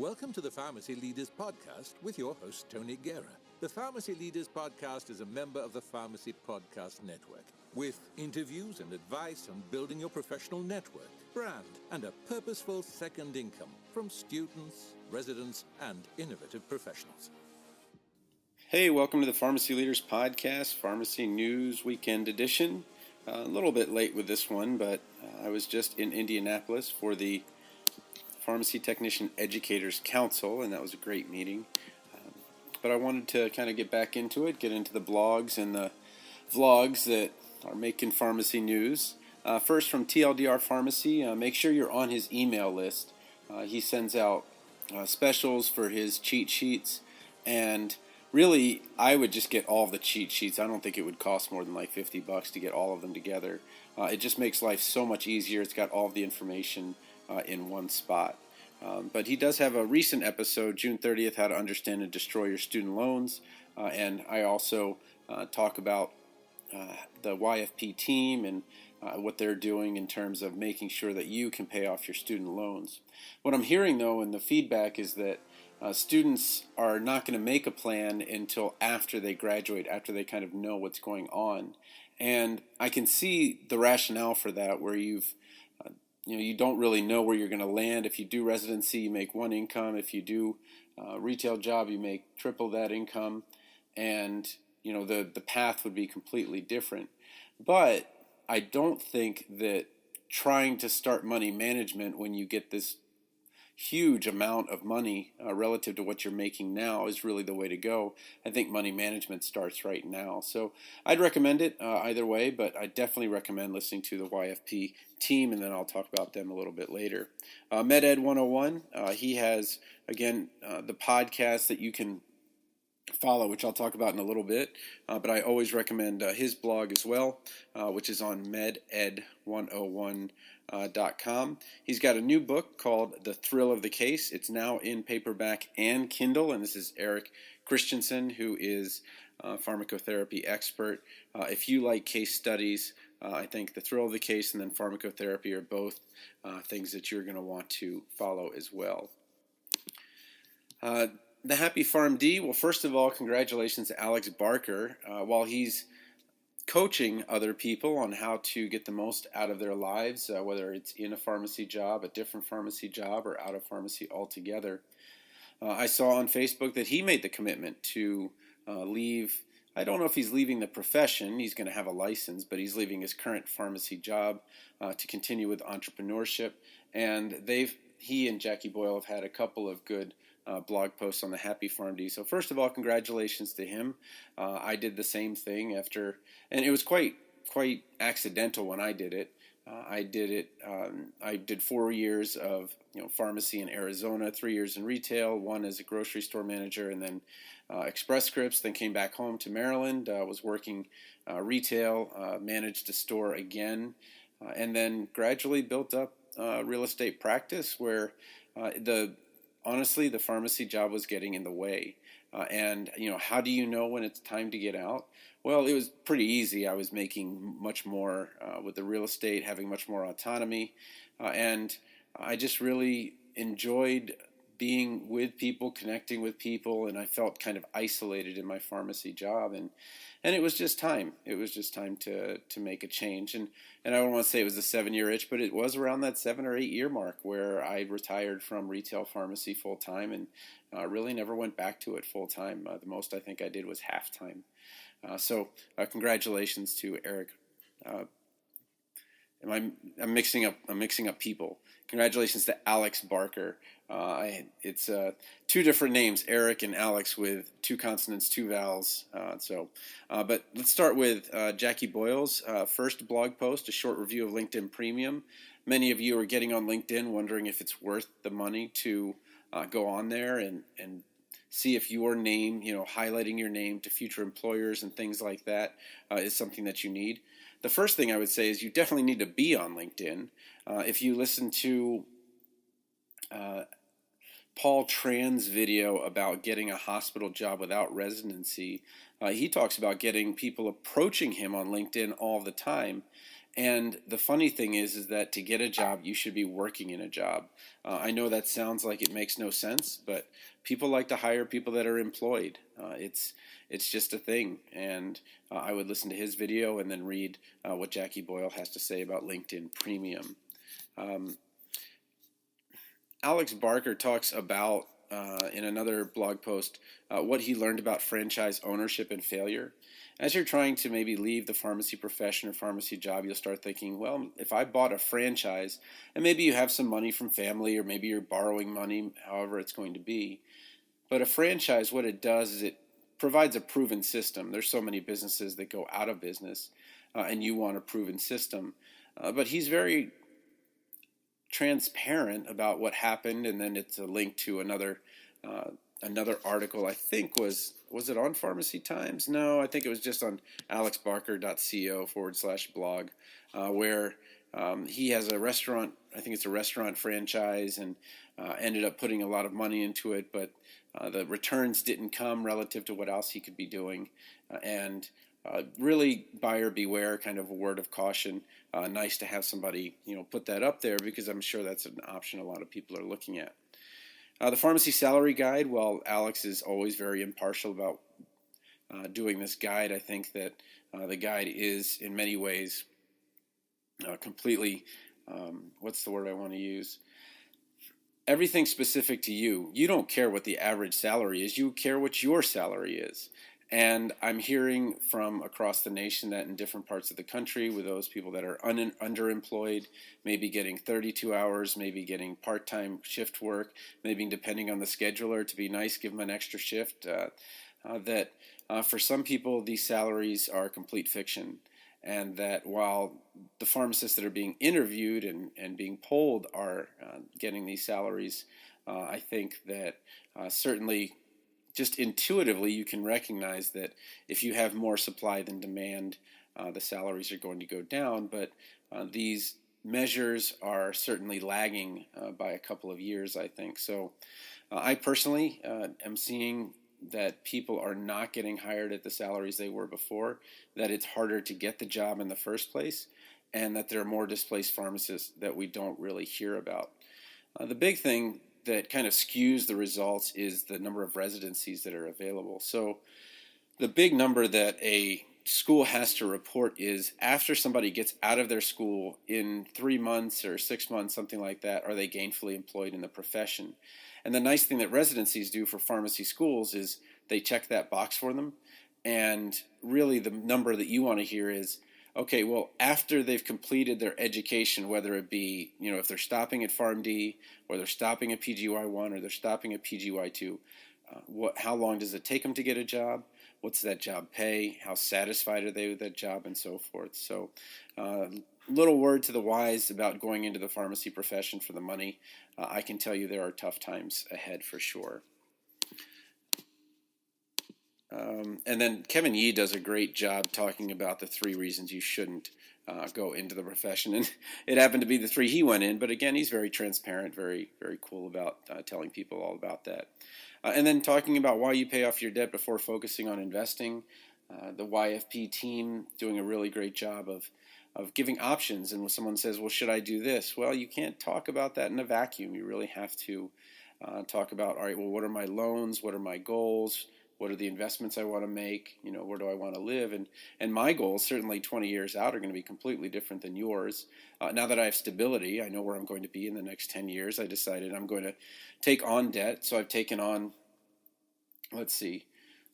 Welcome to the Pharmacy Leaders Podcast with your host, Tony Guerra. The Pharmacy Leaders Podcast is a member of the Pharmacy Podcast Network, with interviews and advice on building your professional network, brand, and a purposeful second income from students, residents, and innovative professionals. Hey, welcome to the Pharmacy Leaders Podcast, Pharmacy News Weekend Edition. A little bit late with this one, but I was just in Indianapolis for the Pharmacy Technician Educators Council, and that was a great meeting. But I wanted to kind of get back into it, get into the blogs and the vlogs that are making pharmacy news. First, from TLDR Pharmacy, make sure you're on his email list. He sends out specials for his cheat sheets, and really, I would just get all of the cheat sheets. I don't think it would cost more than like $50 to get all of them together. It just makes life so much easier. It's got all of the information in one spot. But he does have a recent episode, June 30th, How to Understand and Destroy Your Student Loans. And I also talk about the YFP team and what they're doing in terms of making sure that you can pay off your student loans. What I'm hearing, though, in the feedback is that students are not going to make a plan until after they graduate, after they kind of know what's going on. And I can see the rationale for that, where you don't really know where you're going to land. If you do residency, you make one income. If you do retail job, you make triple that income. And, the path would be completely different. But I don't think that trying to start money management when you get this huge amount of money relative to what you're making now is really the way to go. I think money management starts right now. So I'd recommend it either way, but I definitely recommend listening to the YFP team, and then I'll talk about them a little bit later. MedEd 101, he has, again, the podcast that you can follow, which I'll talk about in a little bit, but I always recommend his blog as well, which is on meded101.com. He's got a new book called The Thrill of the Case. It's now in paperback and Kindle, and this is Eric Christensen, who is a pharmacotherapy expert. If you like case studies, I think The Thrill of the Case and then pharmacotherapy are both things that you're going to want to follow as well. The Happy PharmD, well, first of all, congratulations to Alex Barker. While he's coaching other people on how to get the most out of their lives, whether it's in a pharmacy job, a different pharmacy job, or out of pharmacy altogether, I saw on Facebook that he made the commitment to leave. I don't know if he's leaving the profession. He's going to have a license, but he's leaving his current pharmacy job to continue with entrepreneurship. And he and Jackie Boyle have had a couple of good blog posts on the Happy PharmD. So first of all, congratulations to him. I did the same thing and it was quite accidental when I did it. I did 4 years of pharmacy in Arizona, 3 years in retail, 1 as a grocery store manager, and then Express Scripts. Then came back home to Maryland. Was working retail, managed a store again, and then gradually built up a real estate practice where honestly, the pharmacy job was getting in the way. And how do you know when it's time to get out? Well, it was pretty easy. I was making much more with the real estate, having much more autonomy. And I just really enjoyed being with people, connecting with people, and I felt kind of isolated in my pharmacy job. And it was just time. It was just time to make a change. And I don't want to say it was a 7-year itch, but it was around that 7 or 8 year mark where I retired from retail pharmacy full time and really never went back to it full time. The most I think I did was half time. So congratulations to Eric. I'm mixing up people. Congratulations to Alex Barker. It's 2 different names, Eric and Alex, with 2 consonants, 2 vowels. But let's start with Jackie Boyle's first blog post, a short review of LinkedIn Premium. Many of you are getting on LinkedIn wondering if it's worth the money to go on there and see if your name, highlighting your name to future employers and things like that is something that you need. The first thing I would say is you definitely need to be on LinkedIn. If you listen to Paul Tran's video about getting a hospital job without residency, he talks about getting people approaching him on LinkedIn all the time. And the funny thing is that to get a job, you should be working in a job. I know that sounds like it makes no sense, but people like to hire people that are employed. It's just a thing. And I would listen to his video and then read what Jackie Boyle has to say about LinkedIn Premium. Alex Barker talks about in another blog post what he learned about franchise ownership and failure. As you're trying to maybe leave the pharmacy profession or pharmacy job, you'll start thinking, well, if I bought a franchise, and maybe you have some money from family, or maybe you're borrowing money, however it's going to be. But a franchise, what it does is it provides a proven system. There's so many businesses that go out of business, and you want a proven system. But he's very transparent about what happened, and then it's a link to another article. I think was it on Pharmacy Times? No, I think it was just on alexbarker.co/blog, where he has a restaurant. I think it's a restaurant franchise, and ended up putting a lot of money into it, but the returns didn't come relative to what else he could be doing, and really buyer beware, kind of a word of caution. Nice to have somebody put that up there, because I'm sure that's an option a lot of people are looking at. The pharmacy salary guide, well, Alex is always very impartial about doing this guide. I think that the guide is in many ways completely, what's the word I want to use? Everything specific to you. You don't care what the average salary is. You care what your salary is. And I'm hearing from across the nation that in different parts of the country, with those people that are underemployed, maybe getting 32 hours, maybe getting part-time shift work, maybe depending on the scheduler, to be nice, give them an extra shift, that for some people, these salaries are complete fiction. And that while the pharmacists that are being interviewed and being polled are getting these salaries, I think that certainly just intuitively you can recognize that if you have more supply than demand, the salaries are going to go down. But these measures are certainly lagging by a couple of years, I think. So I personally am seeing that people are not getting hired at the salaries they were before, that it's harder to get the job in the first place, and that there are more displaced pharmacists that we don't really hear about. The big thing that kind of skews the results is the number of residencies that are available. So the big number that a school has to report is, after somebody gets out of their school, in 3 months or 6 months, something like that, are they gainfully employed in the profession? And the nice thing that residencies do for pharmacy schools is they check that box for them. And really the number that you want to hear is, okay, well, after they've completed their education, whether it be, if they're stopping at PharmD, or they're stopping at PGY1, or they're stopping at PGY2, how long does it take them to get a job? What's that job pay? How satisfied are they with that job, and so forth? So little word to the wise about going into the pharmacy profession for the money. I can tell you there are tough times ahead for sure. And then Kevin Yee does a great job talking about the 3 reasons you shouldn't go into the profession. And it happened to be the 3 he went in, but again, he's very transparent, very, very cool about telling people all about that. And then talking about why you pay off your debt before focusing on investing. The YFP team doing a really great job of giving options. And when someone says, well, should I do this? Well, you can't talk about that in a vacuum. You really have to talk about, all right, well, what are my loans? What are my goals? What are the investments I want to make? Where do I want to live? And my goals, certainly 20 years out, are going to be completely different than yours. Now that I have stability, I know where I'm going to be in the next 10 years. I decided I'm going to take on debt. So I've taken on, let's see,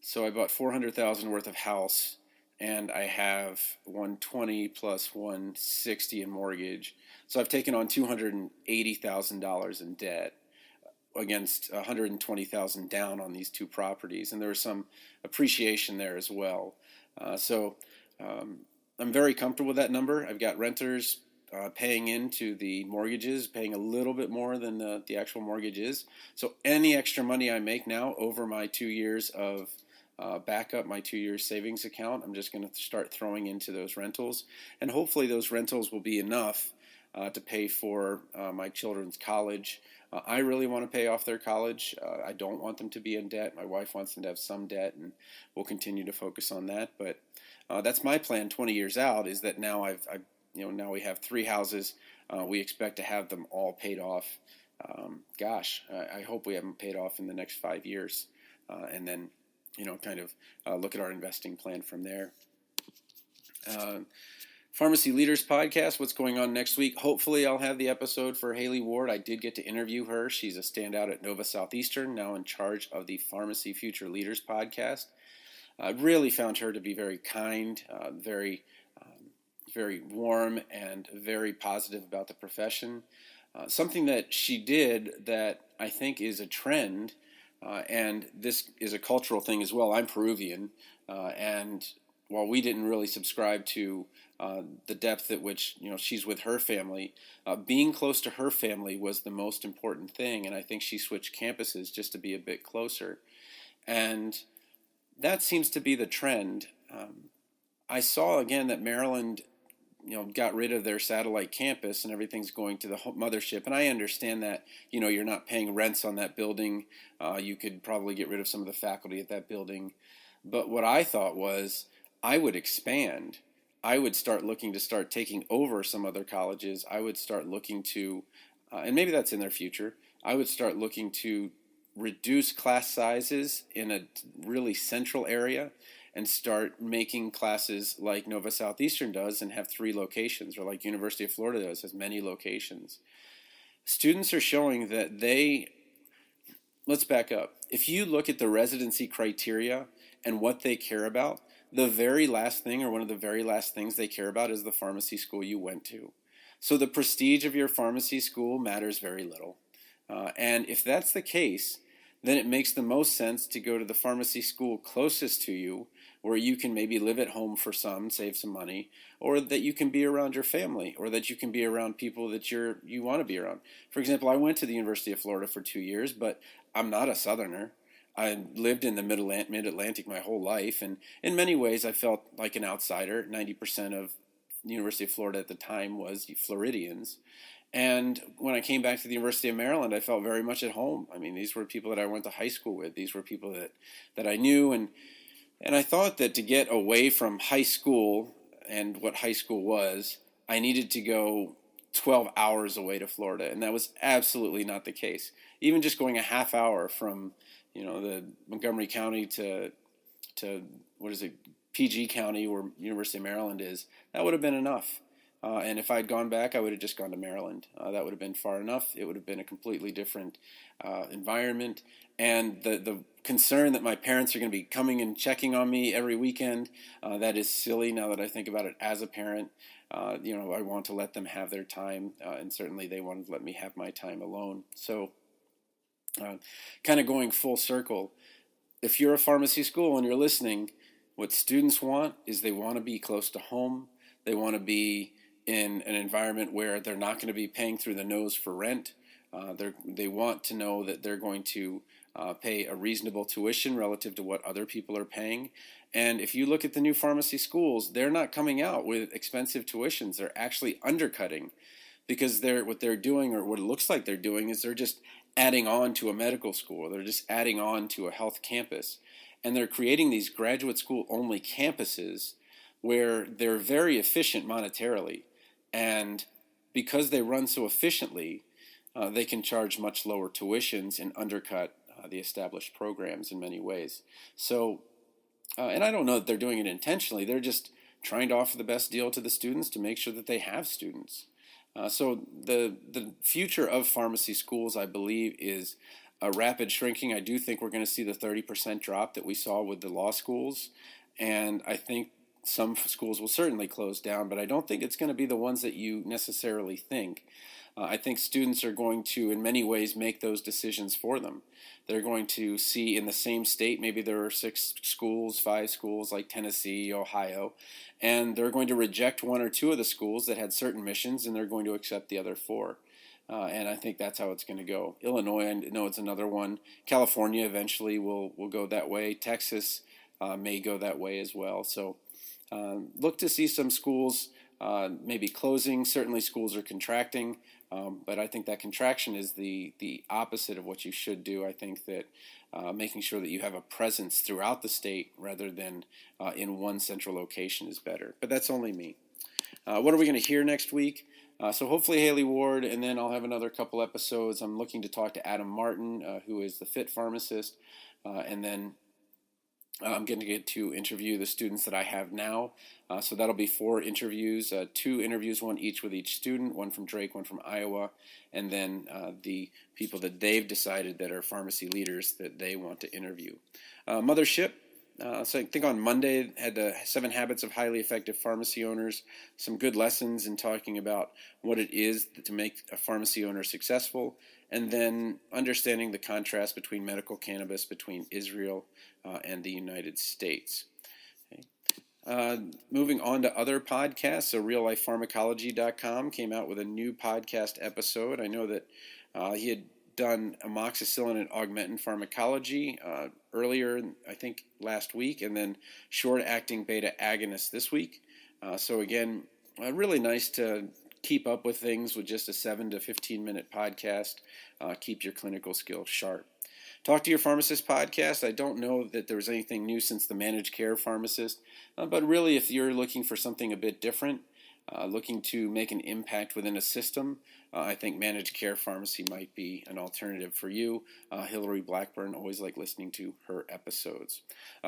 so I bought $400,000 worth of house, and I have $120 plus $160 in mortgage. So I've taken on $280,000 in debt against $120,000 down on these 2 properties, and there was some appreciation there as well. So I'm very comfortable with that number. I've got renters paying into the mortgages, paying a little bit more than the actual mortgage is. So any extra money I make now over my 2 years of backup, my 2 years savings account, I'm just going to start throwing into those rentals, and hopefully those rentals will be enough to pay for my children's college. I really want to pay off their college. I don't want them to be in debt. My wife wants them to have some debt, and we'll continue to focus on that. But that's my plan 20 years out, is that now I've now we have 3 houses. We expect to have them all paid off. I hope we have them paid off in the next 5 years, and then kind of look at our investing plan from there. Pharmacy Leaders Podcast, what's going on next week? Hopefully I'll have the episode for Haley Ward. I did get to interview her. She's a standout at Nova Southeastern, now in charge of the Pharmacy Future Leaders Podcast. I really found her to be very kind, very warm, and very positive about the profession. Something that she did that I think is a trend, and this is a cultural thing as well. I'm Peruvian, and while we didn't really subscribe to the depth at which she's with her family, being close to her family was the most important thing, and I think she switched campuses just to be a bit closer, and that seems to be the trend. I saw again that Maryland got rid of their satellite campus and everything's going to the mothership, and I understand that you're not paying rents on that building. You could probably get rid of some of the faculty at that building, but what I thought was I would expand. I would start looking to start taking over some other colleges. I would start looking to, and maybe that's in their future, I would start looking to reduce class sizes in a really central area and start making classes like Nova Southeastern does and have 3 locations, or like University of Florida does, has many locations. Students are showing that let's back up. If you look at the residency criteria and what they care about, the very last thing, or one of the very last things they care about, is the pharmacy school you went to. So the prestige of your pharmacy school matters very little. And if that's the case, then it makes the most sense to go to the pharmacy school closest to you, where you can maybe live at home for some, save some money, or that you can be around your family, or that you can be around people that you want to be around. For example, I went to the University of Florida for 2 years, but I'm not a Southerner. I lived in the mid-Atlantic my whole life, and in many ways I felt like an outsider. 90% of the University of Florida at the time was Floridians. And when I came back to the University of Maryland, I felt very much at home. I mean, these were people that I went to high school with. These were people that I knew, and I thought that to get away from high school and what high school was, I needed to go 12 hours away to Florida, and that was absolutely not the case. Even just going a half hour from the Montgomery County to PG County, where University of Maryland is, that would have been enough. And if I'd gone back, I would have just gone to Maryland. That would have been far enough. It would have been a completely different environment. And the concern that my parents are going to be coming and checking on me every weekend, that is silly now that I think about it as a parent. I want to let them have their time, and certainly they wanted to let me have my time alone. So kind of going full circle, if you're a pharmacy school and you're listening, what students want is they want to be close to home. They want to be in an environment where they're not going to be paying through the nose for rent. They want to know that they're going to pay a reasonable tuition relative to what other people are paying. And if you look at the new pharmacy schools, they're not coming out with expensive tuitions. They're actually undercutting, because what they're doing, or what it looks like they're doing, is they're just adding on to a medical school. They're just adding on to a health campus. And they're creating these graduate school only campuses where they're very efficient monetarily. And because they run so efficiently, they can charge much lower tuitions and undercut the established programs in many ways. So, and I don't know that they're doing it intentionally. They're just trying to offer the best deal to the students to make sure that they have students. So the future of pharmacy schools, I believe, is a rapid shrinking. I do think we're going to see the 30% drop that we saw with the law schools. And I think some schools will certainly close down, but I don't think it's going to be the ones that you necessarily think. I think students are going to, in many ways, make those decisions for them. They're going to see in the same state, maybe there are 6 schools, 5 schools like Tennessee, Ohio, and they're going to reject 1 or 2 of the schools that had certain missions, and they're going to accept the other 4. And I think that's how it's going to go. Illinois, I know it's another one. California eventually will go that way. Texas may go that way as well. So look to see some schools maybe closing. Certainly schools are contracting. But I think that contraction is the opposite of what you should do. I think that making sure that you have a presence throughout the state rather than in one central location is better. But that's only me. What are we going to hear next week? So hopefully Haley Ward, and then I'll have another couple episodes. I'm looking to talk to Adam Martin, who is the Fit Pharmacist, and then I'm going to get to interview the students that I have now. So that'll be 4 interviews, 2 interviews, one each with each student, one from Drake, one from Iowa, and then the people that they've decided that are pharmacy leaders that they want to interview. Mothership. So I think on Monday had the 7 Habits of Highly Effective Pharmacy Owners, some good lessons in talking about what it is to make a pharmacy owner successful, and then understanding the contrast between medical cannabis between Israel and the United States. Okay. Moving on to other podcasts, so reallifepharmacology.com came out with a new podcast episode. I know that he had done amoxicillin and augmentin pharmacology earlier, I think last week, and then short-acting beta agonists this week. So again, really nice to keep up with things with just a 7 to 15 minute podcast. Keep your clinical skills sharp. Talk to Your Pharmacist podcast. I don't know that there was anything new since the managed care pharmacist, but really if you're looking for something a bit different, looking to make an impact within a system, I think managed care pharmacy might be an alternative for you. Hillary Blackburn, always like listening to her episodes.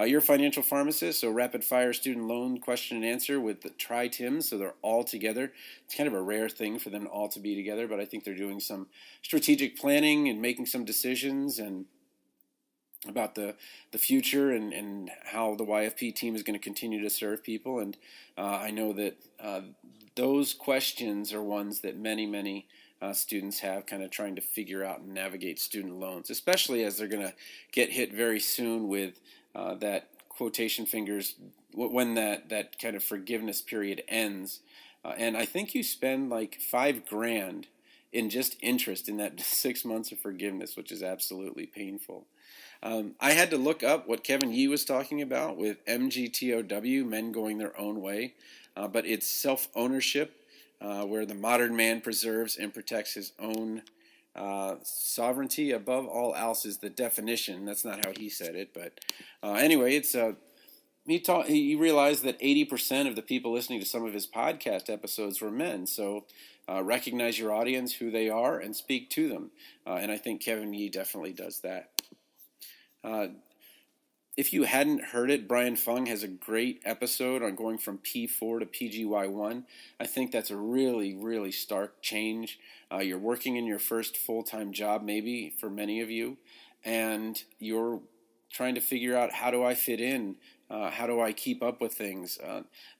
Your Financial Pharmacist, so rapid fire student loan question and answer with the tri-TIMs, so they're all together. It's kind of a rare thing for them all to be together, but I think they're doing some strategic planning and making some decisions and about the future and how the YFP team is going to continue to serve people. And I know that those questions are ones that many students have, kind of trying to figure out and navigate student loans, especially as they're going to get hit very soon with that quotation fingers when that kind of forgiveness period ends. And I think you spend like $5,000 in just interest in that 6 months of forgiveness, which is absolutely painful. I had to look up what Kevin Yee was talking about with MGTOW, men going their own way, but it's self-ownership, where the modern man preserves and protects his own sovereignty above all else is the definition. That's not how he said it, but anyway, it's he realized that 80% of the people listening to some of his podcast episodes were men, so recognize your audience, who they are, and speak to them, and I think Kevin Yee definitely does that. If you hadn't heard it, Brian Fung has a great episode on going from P4 to PGY1. I think that's a really stark change. You're working in your first full-time job, maybe for many of you, and you're trying to figure out, how do I fit in? How do I keep up with things?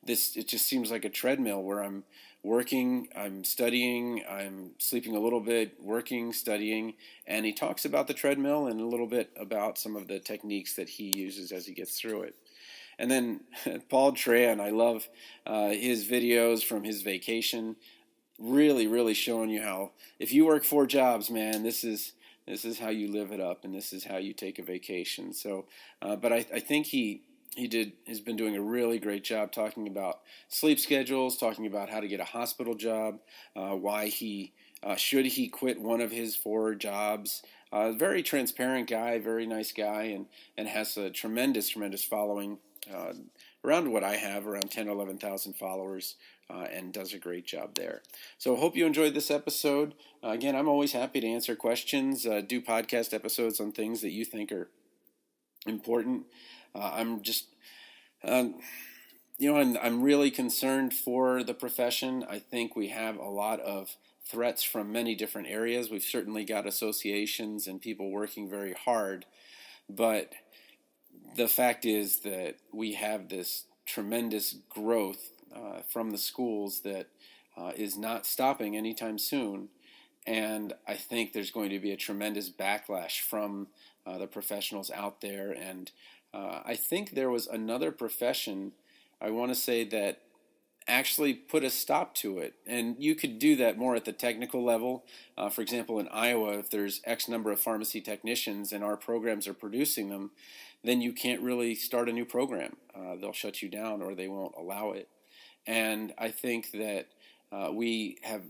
It just seems like a treadmill where I'm working, I'm studying, I'm sleeping a little bit, working, studying, and he talks about the treadmill and a little bit about some of the techniques that he uses as he gets through it. And then Paul Tran, I love his videos from his vacation, really showing you how, if you work 4 jobs, man, this is how you live it up, and this is how you take a vacation. So, but I think has been doing a really great job talking about sleep schedules, talking about how to get a hospital job, why should he quit one of his 4 jobs. Very transparent guy, very nice guy, and has a tremendous following, around what I have, around 10, 11,000 followers, and does a great job there. So hope you enjoyed this episode. Again, I'm always happy to answer questions, do podcast episodes on things that you think are important. I'm just, I'm really concerned for the profession. I think we have a lot of threats from many different areas. We've certainly got associations and people working very hard, but the fact is that we have this tremendous growth from the schools that is not stopping anytime soon. And I think there's going to be a tremendous backlash from the professionals out there. And I think there was another profession, I want to say, that actually put a stop to it. And you could do that more at the technical level. For example, in Iowa, if there's X number of pharmacy technicians and our programs are producing them, then you can't really start a new program. They'll shut you down or they won't allow it. And I think that we have,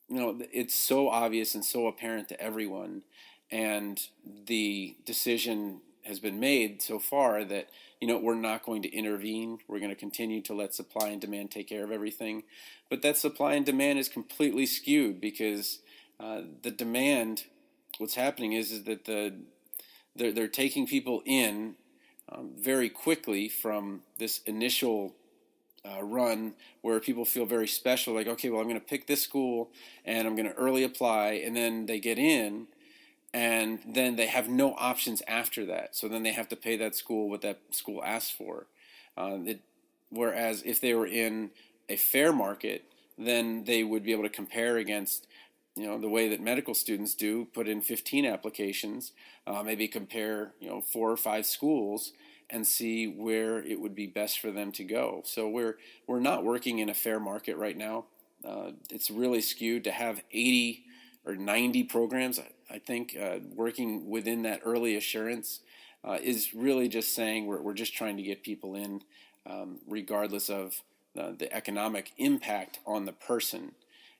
it's so obvious and so apparent to everyone. And the decision has been made so far that, we're not going to intervene. We're going to continue to let supply and demand take care of everything. But that supply and demand is completely skewed because the demand, what's happening is that they're taking people in very quickly from this initial run where people feel very special, like, okay, well, I'm going to pick this school and I'm going to early apply, and then they get in and then they have no options after that. So then they have to pay that school what that school asks for. Whereas if they were in a fair market, then they would be able to compare against, the way that medical students do, put in 15 applications, maybe compare, 4 or 5 schools and see where it would be best for them to go. So we're not working in a fair market right now. It's really skewed to have 80 or 90 programs, I think, working within that early assurance is really just saying we're just trying to get people in, regardless of the economic impact on the person.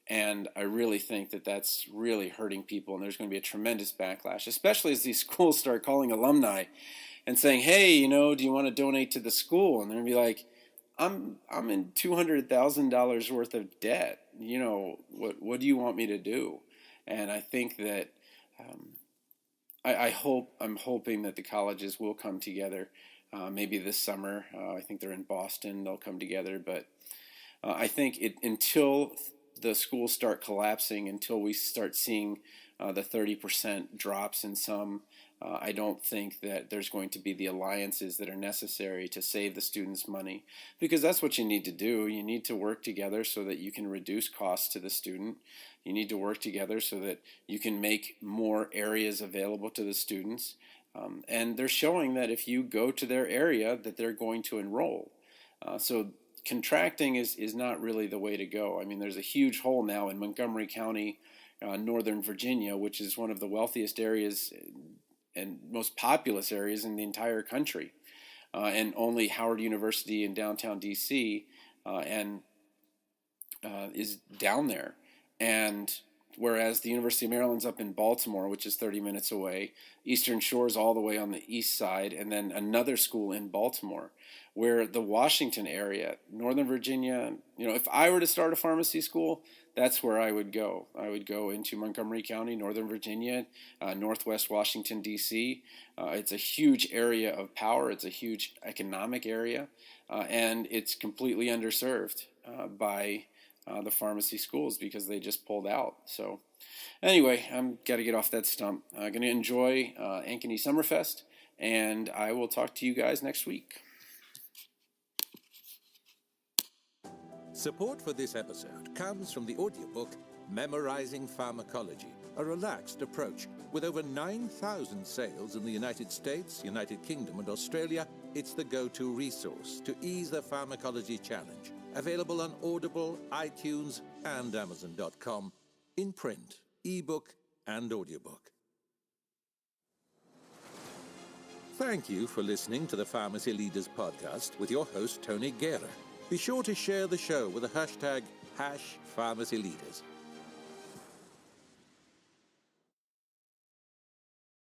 And I really think that that's really hurting people, and there's going to be a tremendous backlash, especially as these schools start calling alumni and saying, hey, do you want to donate to the school? And they're going to be like, I'm in $200,000 worth of debt. What do you want me to do? And I think that I'm hoping that the colleges will come together, maybe this summer. I think they're in Boston. They'll come together. But I think until the schools start collapsing, until we start seeing the 30% drops in some, I don't think that there's going to be the alliances that are necessary to save the students money, because that's what you need to do. You need to work together so that you can reduce costs to the student. You need to work together so that you can make more areas available to the students. And they're showing that if you go to their area, that they're going to enroll. So contracting is not really the way to go. I mean, there's a huge hole now in Montgomery County, Northern Virginia, which is one of the wealthiest areas and most populous areas in the entire country. And only Howard University in downtown D.C. Is down there. And whereas the University of Maryland's up in Baltimore, which is 30 minutes away, Eastern Shore's all the way on the east side, and then another school in Baltimore, where the Washington area, Northern Virginia, if I were to start a pharmacy school, that's where I would go. I would go into Montgomery County, Northern Virginia, Northwest Washington, D.C. It's a huge area of power. It's a huge economic area, and it's completely underserved by the pharmacy schools because they just pulled out. So anyway, I'm got to get off that stump. I'm going to enjoy Ankeny Summerfest, and I will talk to you guys next week. Support for this episode comes from the audiobook Memorizing Pharmacology, a relaxed approach. With over 9,000 sales in the United States, United Kingdom, and Australia, it's the go-to resource to ease the pharmacology challenge. Available on Audible, iTunes, and Amazon.com, in print, ebook, and audiobook. Thank you for listening to the Pharmacy Leaders Podcast with your host, Tony Guerra. Be sure to share the show with the hashtag #PharmacyLeaders.